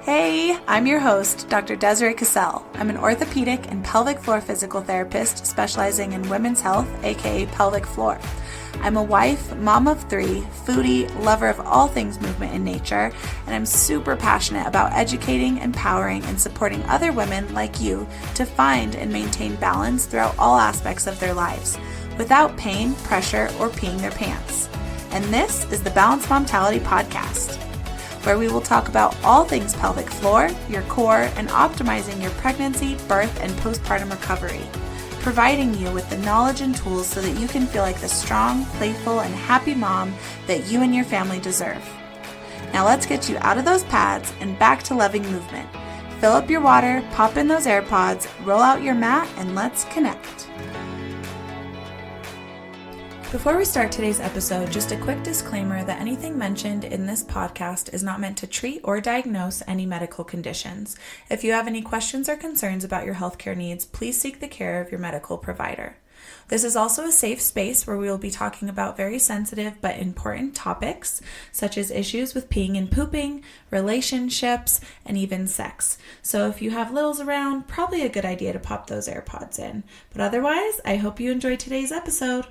Hey, I'm your host, Dr. Desiree Cassell. I'm an orthopedic and pelvic floor physical therapist specializing in women's health, aka pelvic floor. I'm a wife, mom of 3, foodie, lover of all things movement and nature, and I'm super passionate about educating, empowering, and supporting other women like you to find and maintain balance throughout all aspects of their lives, without pain, pressure, or peeing their pants. And this is the Balanced Momtality Podcast, where we will talk about all things pelvic floor, your core, and optimizing your pregnancy, birth, and postpartum recovery, providing you with the knowledge and tools so that you can feel like the strong, playful, and happy mom that you and your family deserve. Now let's get you out of those pads and back to loving movement. Fill up your water, pop in those AirPods, roll out your mat, and let's connect. Before we start today's episode, just a quick disclaimer that anything mentioned in this podcast is not meant to treat or diagnose any medical conditions. If you have any questions or concerns about your healthcare needs, please seek the care of your medical provider. This is also a safe space where we will be talking about very sensitive but important topics, such as issues with peeing and pooping, relationships, and even sex. So if you have littles around, probably a good idea to pop those AirPods in. But otherwise, I hope you enjoy today's episode.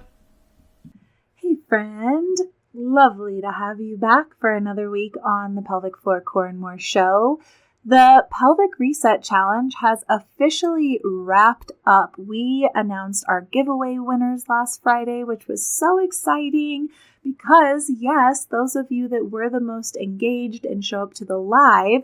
Hey friend, lovely to have you back for another week on the Pelvic Floor Core and More show. The Pelvic Reset Challenge has officially wrapped up. We announced our giveaway winners last Friday, which was so exciting because, yes, those of you that were the most engaged and show up to the live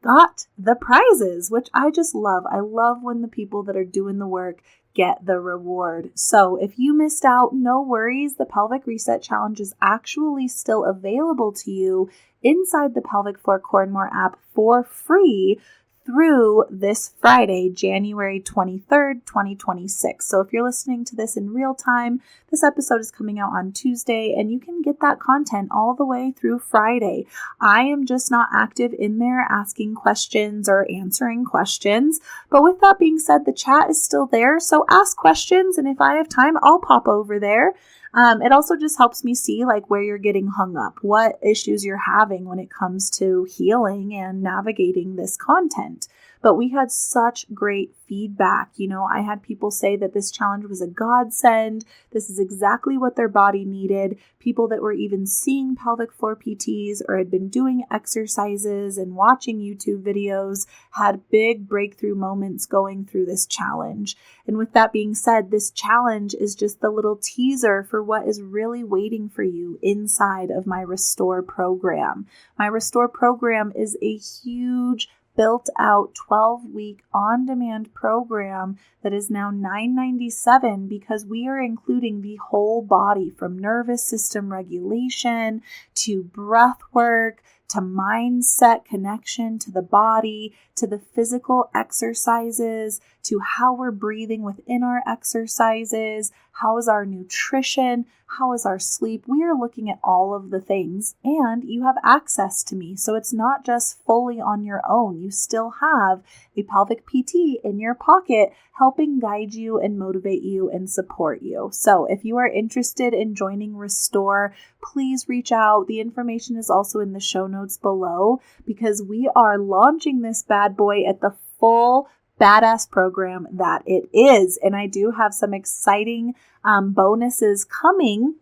got the prizes, which I just love. I love when the people that are doing the work get the reward. So if you missed out, no worries. The Pelvic Reset Challenge is actually still available to you inside the Pelvic Floor Core and More app for free through this Friday, January 23rd, 2026. So if you're listening to this in real time, this episode is coming out on Tuesday, and you can get that content all the way through Friday. I am just not active in there asking questions or answering questions. But with that being said, the chat is still there. So ask questions, and if I have time, I'll pop over there. It also just helps me see like where you're getting hung up, what issues you're having when it comes to healing and navigating this content. But we had such great feedback. You know, I had people say that this challenge was a godsend. This is exactly what their body needed. People that were even seeing pelvic floor PTs or had been doing exercises and watching YouTube videos had big breakthrough moments going through this challenge. And with that being said, this challenge is just the little teaser for what is really waiting for you inside of my Restore program. My Restore program is a huge built out 12-week on-demand program that is now $9.97 because we are including the whole body from nervous system regulation to breath work to mindset connection to the body, to the physical exercises, to how we're breathing within our exercises, how is our nutrition, how is our sleep. We are looking at all of the things, and you have access to me. So it's not just fully on your own. You still have a pelvic PT in your pocket helping guide you and motivate you and support you. So if you are interested in joining Restore, please reach out. The information is also in the show notes below because we are launching this bad boy at the full badass program that it is. And I do have some exciting bonuses coming.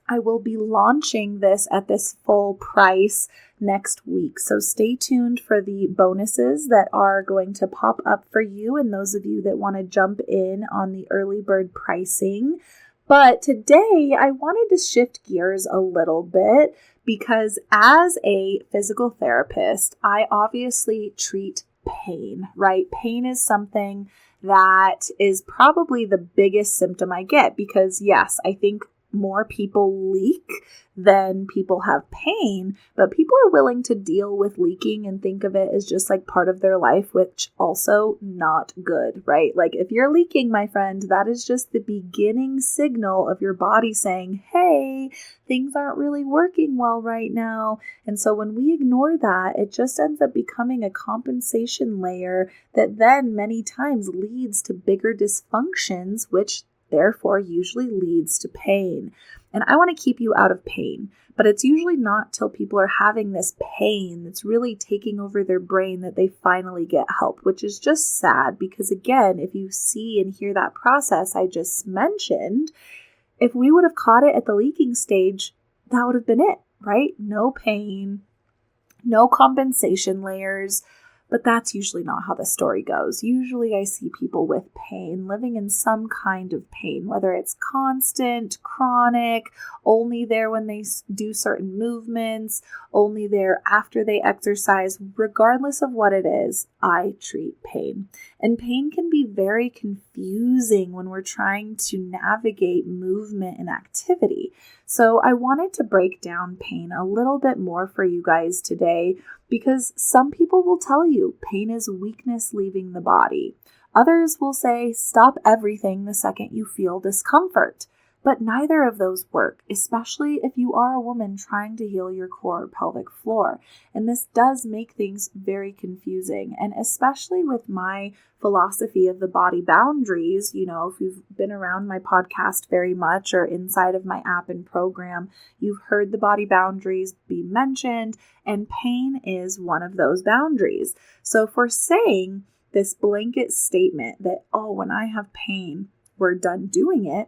I will be launching this at this full price next week. So stay tuned for the bonuses that are going to pop up for you and those of you that want to jump in on the early bird pricing. But today I wanted to shift gears a little bit because as a physical therapist, I obviously treat pain, right? Pain is something that is probably the biggest symptom I get because yes, I think more people leak than people have pain, but people are willing to deal with leaking and think of it as just like part of their life, which also not good, right? Like if you're leaking, my friend, that is just the beginning signal of your body saying, hey, things aren't really working well right now. And so when we ignore that, it just ends up becoming a compensation layer that then many times leads to bigger dysfunctions, which therefore usually leads to pain. And I want to keep you out of pain, but it's usually not till people are having this pain that's really taking over their brain that they finally get help, which is just sad because, again, if you see and hear that process I just mentioned, if we would have caught it at the leaking stage, that would have been it, right? No pain, no compensation layers. But that's usually not how the story goes. Usually I see people with pain, living in some kind of pain, whether it's constant, chronic, only there when they do certain movements, only there after they exercise. Regardless of what it is, I treat pain. And pain can be very confusing when we're trying to navigate movement and activity. So I wanted to break down pain a little bit more for you guys today, because some people will tell you pain is weakness leaving the body. Others will say stop everything the second you feel discomfort. But neither of those work, especially if you are a woman trying to heal your core pelvic floor. And this does make things very confusing. And especially with my philosophy of the body boundaries, if you've been around my podcast very much or inside of my app and program, you've heard the body boundaries be mentioned, and pain is one of those boundaries. So if we're saying this blanket statement that, when I have pain, we're done doing it,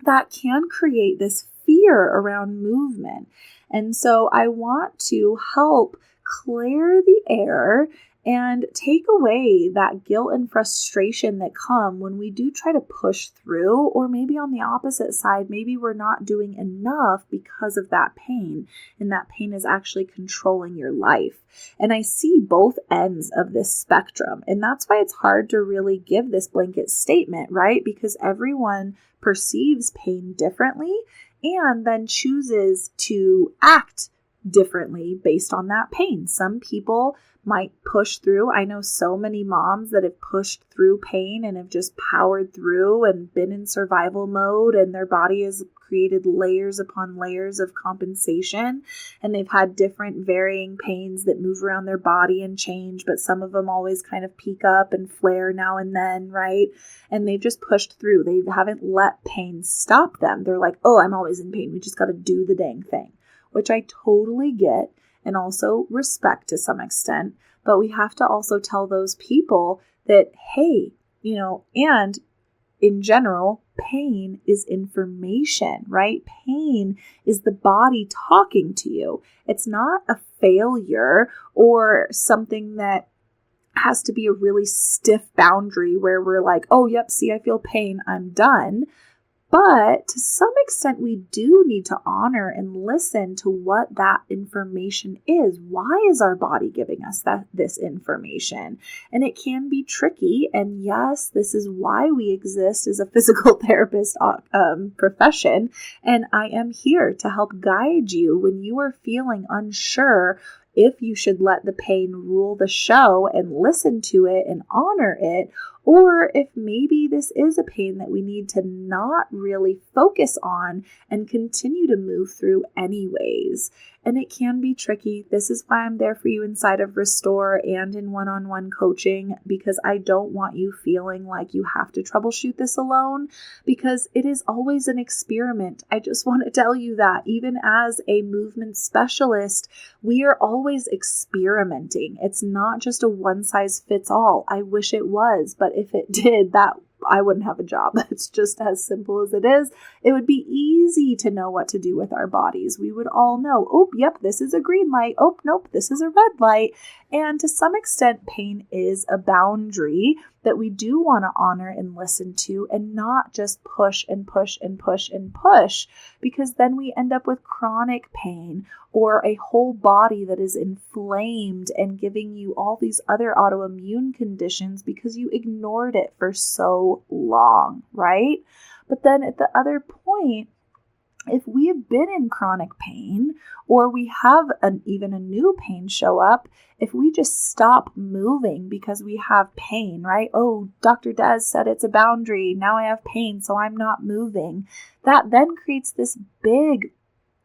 that can create this fear around movement. And so I want to help clear the air and take away that guilt and frustration that come when we do try to push through, or maybe on the opposite side, maybe we're not doing enough because of that pain, and that pain is actually controlling your life. And I see both ends of this spectrum, and that's why it's hard to really give this blanket statement, right? Because everyone perceives pain differently and then chooses to act differently based on that pain. Some people might push through. I know so many moms that have pushed through pain and have just powered through and been in survival mode, and their body has created layers upon layers of compensation, and they've had different varying pains that move around their body and change, but some of them always kind of peak up and flare now and then, right? And they've just pushed through. They haven't let pain stop them. They're like, I'm always in pain. We just got to do the dang thing, which I totally get and also respect to some extent. But we have to also tell those people that, hey, and in general, pain is information, right? Pain is the body talking to you. It's not a failure or something that has to be a really stiff boundary where we're like, yep, see, I feel pain, I'm done. But to some extent, we do need to honor and listen to what that information is. Why is our body giving us this information? And it can be tricky. And yes, this is why we exist as a physical therapist profession. And I am here to help guide you when you are feeling unsure if you should let the pain rule the show and listen to it and honor it, or if maybe this is a pain that we need to not really focus on and continue to move through anyways. And it can be tricky. This is why I'm there for you inside of Restore and in one-on-one coaching, because I don't want you feeling like you have to troubleshoot this alone, because it is always an experiment. I just want to tell you that even as a movement specialist, we are always experimenting. It's not just a one size fits all. I wish it was, but if it did, that I wouldn't have a job. It's just as simple as it is. It would be easy to know what to do with our bodies. We would all know, yep, this is a green light. Nope, this is a red light. And to some extent, pain is a boundary that we do want to honor and listen to, and not just push and push and push and push, because then we end up with chronic pain or a whole body that is inflamed and giving you all these other autoimmune conditions because you ignored it for so long, right? But then at the other point, if we have been in chronic pain, or we have even a new pain show up, if we just stop moving because we have pain, right? Dr. Des said it's a boundary. Now I have pain, so I'm not moving. That then creates this big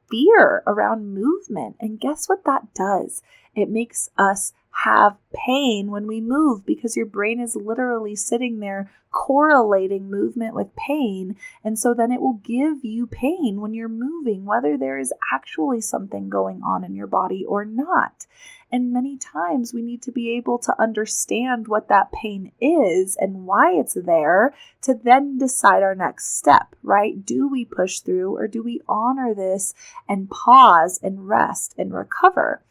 fear around movement. And guess what that does? It makes us have pain when we move because your brain is literally sitting there correlating movement with pain. And so then it will give you pain when you're moving, whether there is actually something going on in your body or not. And many times we need to be able to understand what that pain is and why it's there to then decide our next step, right? Do we push through or do we honor this and pause and rest and recover?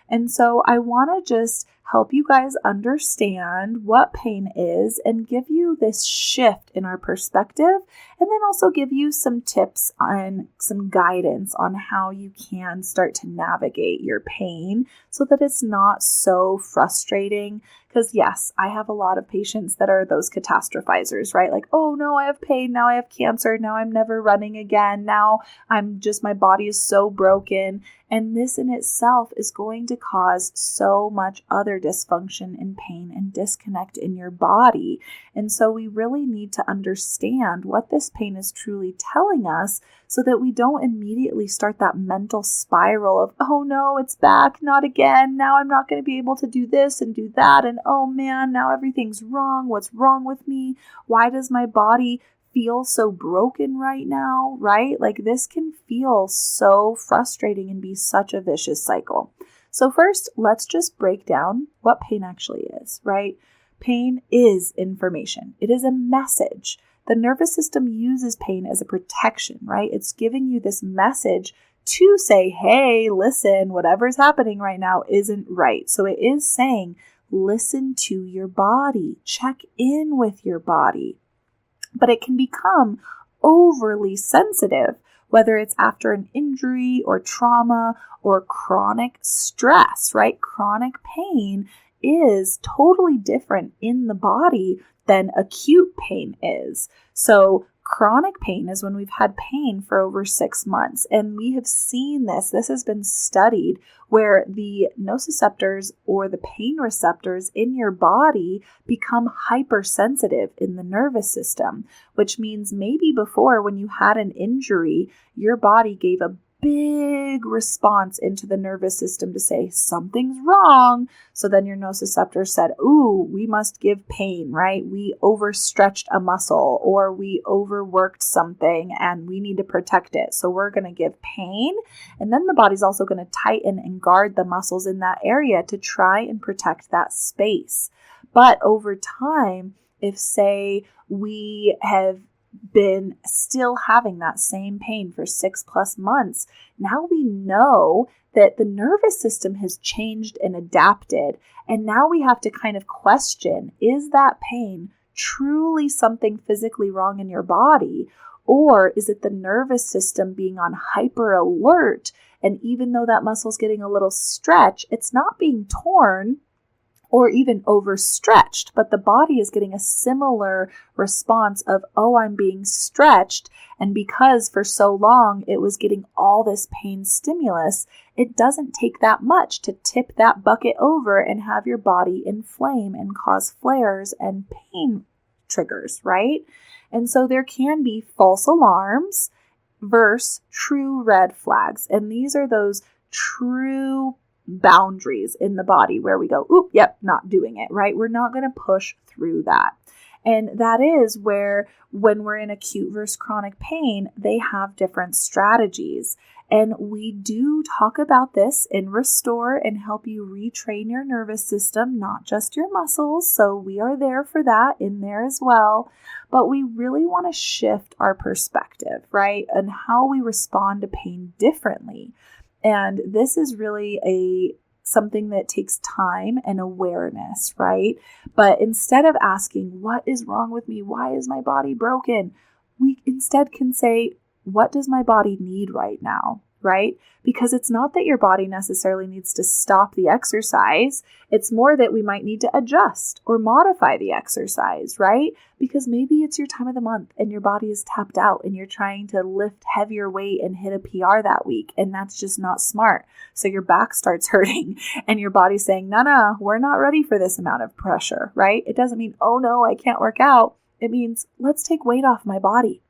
And so I want to just help you guys understand what pain is and give you this shift in our perspective, and then also give you some tips on some guidance on how you can start to navigate your pain so that it's not so frustrating. Because yes, I have a lot of patients that are those catastrophizers, right? Like, oh no, I have pain. Now I have cancer. Now I'm never running again. Now my body is so broken. And this in itself is going to cause so much other dysfunction and pain and disconnect in your body. And so we really need to understand what this pain is truly telling us so that we don't immediately start that mental spiral of, oh no, it's back, not again. Now I'm not going to be able to do this and do that. And oh man, now everything's wrong. What's wrong with me? Why does my body feel so broken right now, right? Like this can feel so frustrating and be such a vicious cycle. So first, let's just break down what pain actually is, right? Pain is information. It is a message. The nervous system uses pain as a protection, right? It's giving you this message to say, hey, listen, whatever's happening right now isn't right. So it is saying, listen to your body, check in with your body. But it can become overly sensitive, whether it's after an injury or trauma or chronic stress, right? Chronic pain is totally different in the body than acute pain is. So chronic pain is when we've had pain for over 6 months. And we have seen this. This has been studied where the nociceptors or the pain receptors in your body become hypersensitive in the nervous system, which means maybe before when you had an injury, your body gave a big response into the nervous system to say something's wrong. So then your nociceptor said, ooh, we must give pain, right? We overstretched a muscle or we overworked something and we need to protect it. So we're going to give pain. And then the body's also going to tighten and guard the muscles in that area to try and protect that space. But over time, if say we have been still having that same pain for 6+ months, now we know that the nervous system has changed and adapted. And now we have to kind of question, is that pain truly something physically wrong in your body? Or is it the nervous system being on hyper alert? And even though that muscle's getting a little stretch, it's not being torn or even overstretched, but the body is getting a similar response of, oh, I'm being stretched. And because for so long it was getting all this pain stimulus, it doesn't take that much to tip that bucket over and have your body inflame and cause flares and pain triggers, right? And so there can be false alarms versus true red flags. And these are those true boundaries in the body where we go, oop, yep, not doing it, right? We're not going to push through that. And that is where when we're in acute versus chronic pain, they have different strategies. And we do talk about this in Restore and help you retrain your nervous system, not just your muscles. So we are there for that in there as well. But we really want to shift our perspective, right? And how we respond to pain differently. And this is really something that takes time and awareness, right? But instead of asking, what is wrong with me? Why is my body broken? We instead can say, what does my body need right now, right? Because it's not that your body necessarily needs to stop the exercise. It's more that we might need to adjust or modify the exercise, right? Because maybe it's your time of the month and your body is tapped out and you're trying to lift heavier weight and hit a PR that week. And that's just not smart. So your back starts hurting and your body's saying, no, we're not ready for this amount of pressure, right? It doesn't mean, oh no, I can't work out. It means let's take weight off my body.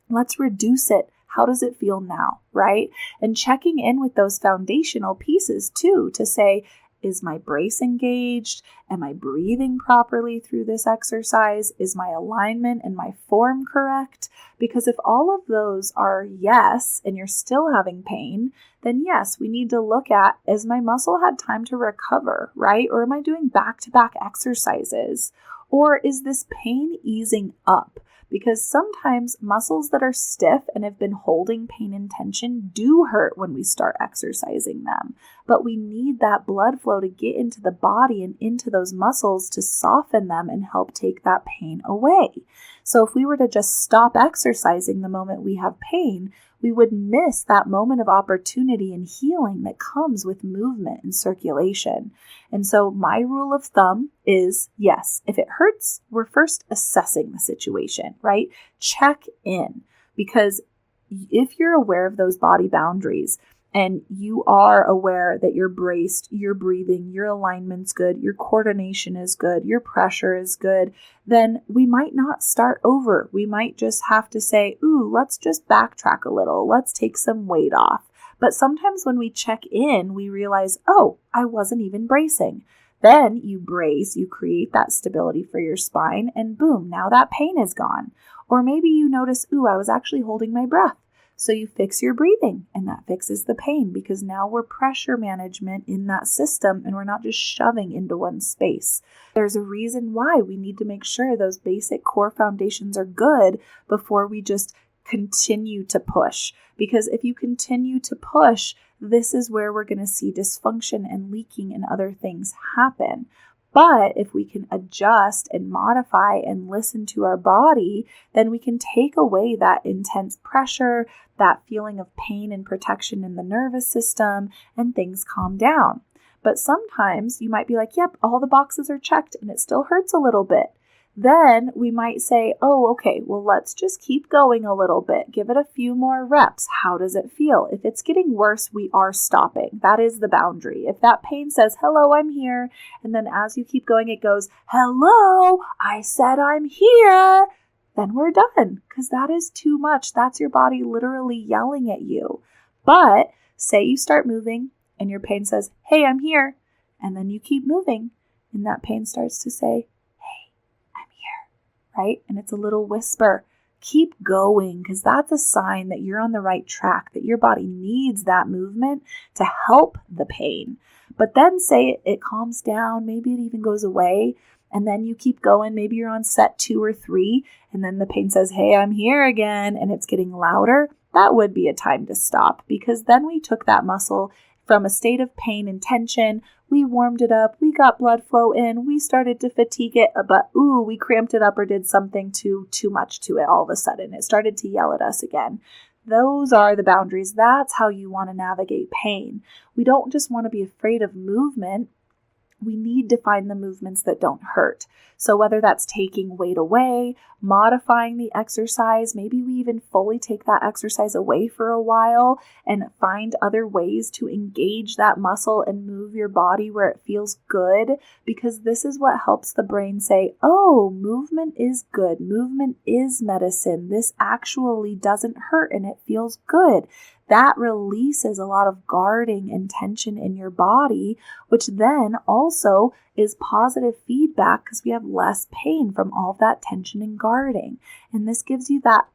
Let's reduce it. How does it feel now, right? And checking in with those foundational pieces too to say, Is my brace engaged? Am I breathing properly through this exercise? Is my alignment and my form correct? Because if all of those are yes, and you're still having pain, then yes, we need to look at, has my muscle had time to recover, right? Or am I doing back-to-back exercises? Or is this pain easing up? Because sometimes muscles that are stiff and have been holding pain and tension do hurt when we start exercising them. But we need that blood flow to get into the body and into those muscles to soften them and help take that pain away. So if we were to just stop exercising the moment we have pain, we would miss that moment of opportunity and healing that comes with movement and circulation. And so my rule of thumb is, yes, if it hurts, we're first assessing the situation, right? Check in, because if you're aware of those body boundaries and you are aware that you're braced, you're breathing, your alignment's good, your coordination is good, your pressure is good, then we might not start over. We might just have to say, ooh, let's just backtrack a little. Let's take some weight off. But sometimes when we check in, we realize, oh, I wasn't even bracing. Then you brace, you create that stability for your spine, and boom, now that pain is gone. Or maybe you notice, ooh, I was actually holding my breath. So you fix your breathing, and that fixes the pain, because now we're pressure management in that system and we're not just shoving into one space. There's a reason why we need to make sure those basic core foundations are good before we just continue to push. Because if you continue to push, this is where we're going to see dysfunction and leaking and other things happen. But if we can adjust and modify and listen to our body, then we can take away that intense pressure, that feeling of pain and protection in the nervous system, and things calm down. But sometimes you might be like, yep, all the boxes are checked and it still hurts a little bit. Then we might say, oh, okay, well, let's just keep going a little bit. Give it a few more reps. How does it feel? If it's getting worse, we are stopping. That is the boundary. If that pain says, hello, I'm here, and then as you keep going, it goes, hello, I said I'm here, then we're done, because that is too much. That's your body literally yelling at you. But say you start moving and your pain says, hey, I'm here, and then you keep moving, and that pain starts to say, right? And it's a little whisper. Keep going, because that's a sign that you're on the right track, that your body needs that movement to help the pain. But then say it calms down, maybe it even goes away, and then you keep going. Maybe you're on set 2 or 3, and then the pain says, hey, I'm here again, and it's getting louder. That would be a time to stop, because then we took that muscle from a state of pain and tension, we warmed it up, we got blood flow in, we started to fatigue it, but we cramped it up or did something too much to it all of a sudden. It started to yell at us again. Those are the boundaries. That's how you want to navigate pain. We don't just want to be afraid of movement. We need to find the movements that don't hurt. So whether that's taking weight away, modifying the exercise, maybe we even fully take that exercise away for a while and find other ways to engage that muscle and move your body where it feels good, because this is what helps the brain say, oh, movement is good. Movement is medicine. This actually doesn't hurt and it feels good. That releases a lot of guarding and tension in your body, which then also is positive feedback because we have less pain from all of that tension and guarding. And this gives you that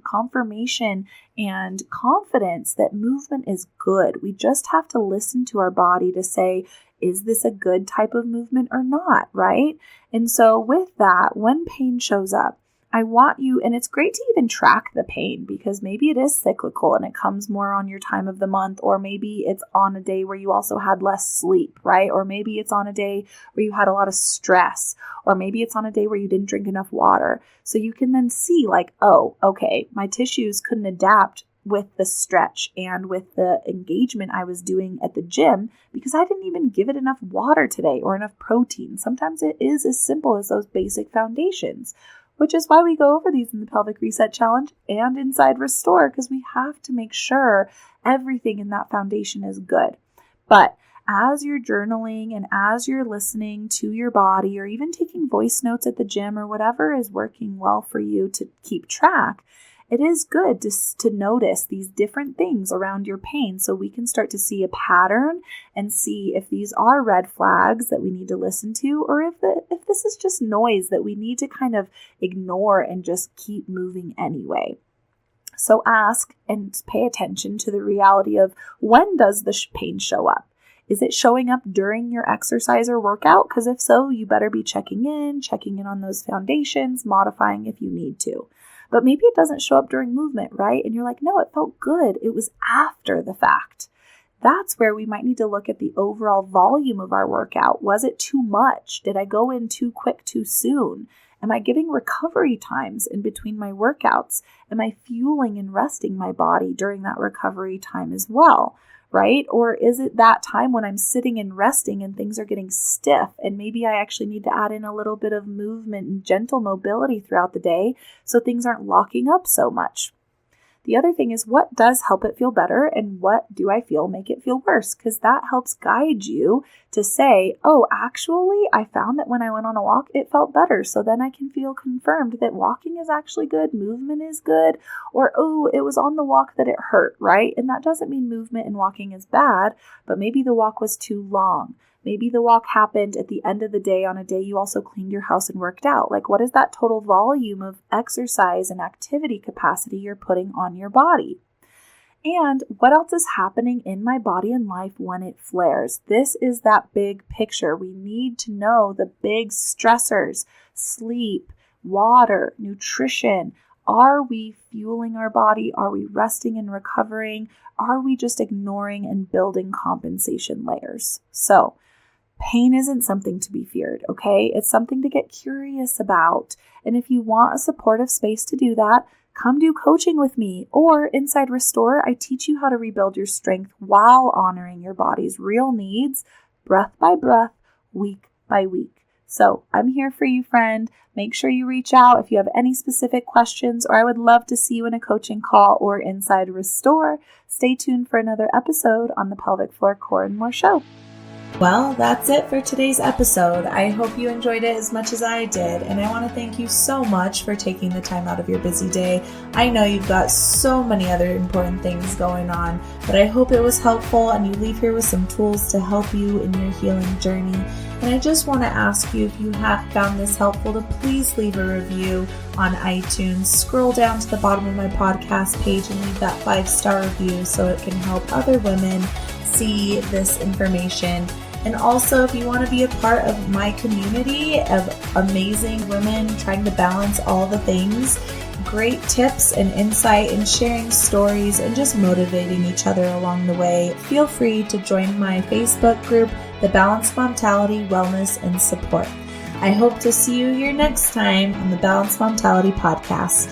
confirmation and confidence that movement is good. We just have to listen to our body to say, is this a good type of movement or not, right? And so with that, when pain shows up, I want you, and it's great to even track the pain, because maybe it is cyclical and it comes more on your time of the month, or maybe it's on a day where you also had less sleep, right? Or maybe it's on a day where you had a lot of stress, or maybe it's on a day where you didn't drink enough water. So you can then see like, oh, okay, my tissues couldn't adapt with the stretch and with the engagement I was doing at the gym because I didn't even give it enough water today or enough protein. Sometimes it is as simple as those basic foundations, which is why we go over these in the Pelvic Reset Challenge and inside Restore, because we have to make sure everything in that foundation is good. But as you're journaling and as you're listening to your body, or even taking voice notes at the gym or whatever is working well for you to keep track, it is good to notice these different things around your pain so we can start to see a pattern and see if these are red flags that we need to listen to, or if this is just noise that we need to kind of ignore and just keep moving anyway. So ask and pay attention to the reality of, when does the pain show up? Is it showing up during your exercise or workout? Because if so, you better be checking in on those foundations, modifying if you need to. But maybe it doesn't show up during movement, right? And you're like, no, it felt good. It was after the fact. That's where we might need to look at the overall volume of our workout. Was it too much? Did I go in too quick too soon? Am I giving recovery times in between my workouts? Am I fueling and resting my body during that recovery time as well? Right? Or is it that time when I'm sitting and resting and things are getting stiff, and maybe I actually need to add in a little bit of movement and gentle mobility throughout the day so things aren't locking up so much? The other thing is, what does help it feel better and what do I feel make it feel worse? Because that helps guide you to say, oh, actually, I found that when I went on a walk, it felt better. So then I can feel confirmed that walking is actually good, movement is good, or, oh, it was on the walk that it hurt, right? And that doesn't mean movement and walking is bad, but maybe the walk was too long. Maybe the walk happened at the end of the day on a day you also cleaned your house and worked out. Like, what is that total volume of exercise and activity capacity you're putting on your body? And what else is happening in my body and life when it flares? This is that big picture. We need to know the big stressors: sleep, water, nutrition. Are we fueling our body? Are we resting and recovering? Are we just ignoring and building compensation layers? So, pain isn't something to be feared, okay? It's something to get curious about. And if you want a supportive space to do that, come do coaching with me. Or inside Restore, I teach you how to rebuild your strength while honoring your body's real needs, breath by breath, week by week. So I'm here for you, friend. Make sure you reach out if you have any specific questions, or I would love to see you in a coaching call or inside Restore. Stay tuned for another episode on the Pelvic Floor Core and More show. Well, that's it for today's episode. I hope you enjoyed it as much as I did, and I want to thank you so much for taking the time out of your busy day. I know you've got so many other important things going on, but I hope it was helpful and you leave here with some tools to help you in your healing journey. And I just want to ask you, if you have found this helpful, to please leave a review on iTunes. Scroll down to the bottom of my podcast page and leave that 5-star review so it can help other women see this information. And also, if you want to be a part of my community of amazing women trying to balance all the things, great tips and insight and sharing stories and just motivating each other along the way, feel free to join my Facebook group, The Balanced Momtality Wellness and Support. I hope to see you here next time on the Balanced Momtality Podcast.